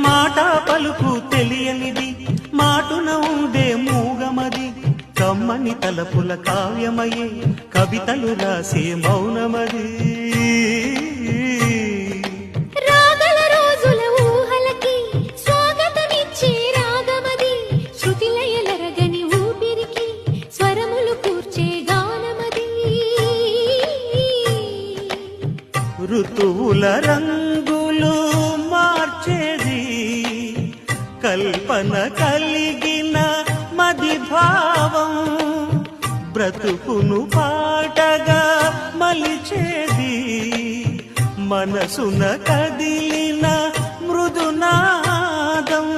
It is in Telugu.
మాట పలుకు తెలియనిది మాటున ఉండే మూగమది కమ్మని తలపుల కావ్యమయే కవితలు రాసే మౌనమది రాగల రోజుల ఊహలకి స్వాగతమిచ్చే రాగమది శృతిలయలరగని ఊపిరికి స్వరములు కూర్చే గానమది ఋతువుల రంగులు మార్చేది కల్పన కలిగిన మది భావం బ్రతుకును పాటగా మలిచేది మనసున కదిలిన మృదునాదం